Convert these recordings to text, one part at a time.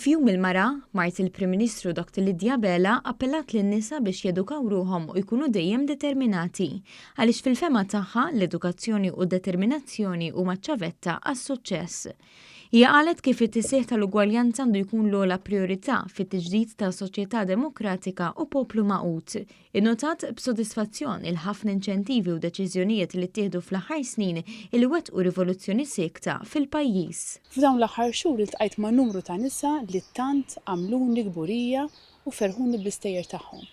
Fjum il-mara, Mart il-Prim Ministru Dr. Lydia Abela appellat lin-nisa biex jedukaw ruhom u jkunu dejjem determinati, għaliex fil-fehma tagħha l-edukazzjoni u d-determinazzjoni huma ċ-ċavetta għas-suċċess. Hija qalet kif it-tisħiħ tal-ugwaljanza għandu jkun l-ogħla priorità fit-tiġdid ta' soċjetà demokratika u poplu maqut. Innotat b'sodisfazzjon il-ħafna inċentivi u deċiżjonijiet li ttieħdu fl-aħħar snin il wettqu rivoluzzjoni sekta fil-pajjiż. F'dawn l-aħħar xhur iltqajt ma' numru ta' nisa li tant għamluni kburija u ferħuni bl-istejjer tagħhom.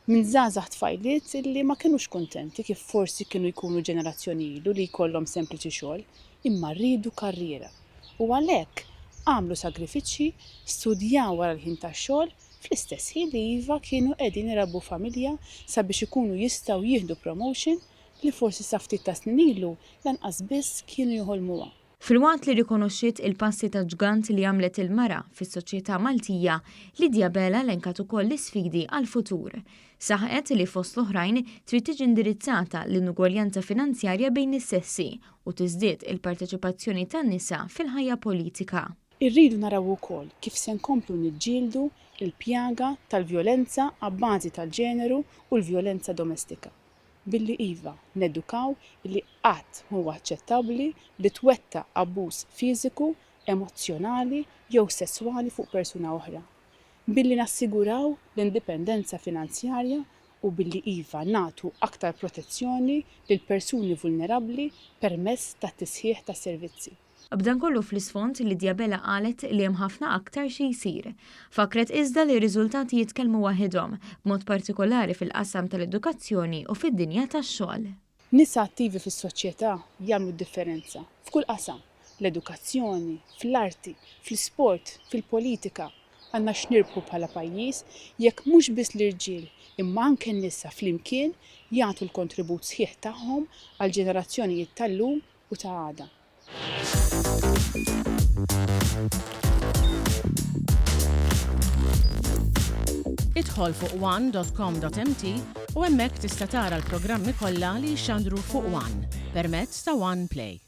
Minn żgħażagħ tfajliet illi ma kinux kuntenti kif forsi kienu jkunu ġenerazzjoni ilu li jkollhom sempliċi xogħol, imma rridu karriera. U għalhekk għamlu sagrifiċċji, studjaw wara l-ħin tax-xogħol, fl-istess ħin li iva kienu qegħdin irabbu familja sabiex ikunu jistgħu jieħdu promotion li forsi sa ftit ta' snin ilu lanqas biss kienu joħolmuha. Fil-waqt li irrikonoxxiet il-passi ta' ġgant li għamlet il-mara fis-soċjetà Maltija, Lydia Abela elenkat ukoll l-isfidi għall-futur. Saħqet li fost l-oħrajn trid tiġi indirizzata l-inugwaljanza finanzjarja bejn is-sessi u tiżdied il-parteċipazzjoni tan-nisa fil-ħajja politika. Irridu naraw ukoll kif se nkomplu niġġieldu il-pjaga tal-vjolenza abbażi tal-ġeneru u l-vjolenza domestika. Billi iva nedukaw li qatt huwa aċċettabbli li twettaq abbuż fiżiku, emozzjonali jew sesswali fuq persuna oħra. Billi nassiguraw l-indipendenza finanzjarja u billi iva nagħtu aktar protezzjoni lil persuni vulnerabbli permezz tat-tisħiħ tas-servizzi. B'dan kollu fl-isfond Lydia Abela qalet li hemm ħafna aktar xi jsir. Fakret iżda li r-riżultati jitkellmu waħedhom, b'mod partikolari fil-qasam tal-edukazzjoni u fid-dinja tax-xogħol. Nisa attivi fis-soċjetà jagħmlu differenza f'kull qasam, l-edukazzjoni, fl-arti, fl-isport, fil-politika. Għandna x'nirbħu bħala pajjiż jekk mhux biss l-irġiel imma anke n-nisa flimkien jagħtu l-kontribut sħiħ tagħhom għal ġenerazzjonijiet tal-lum u ta' għada. Idħol fuq one.com.mt u hemmhekk tista' tara l-programmi kollha li jxandru fuq One permezz ta' One Play.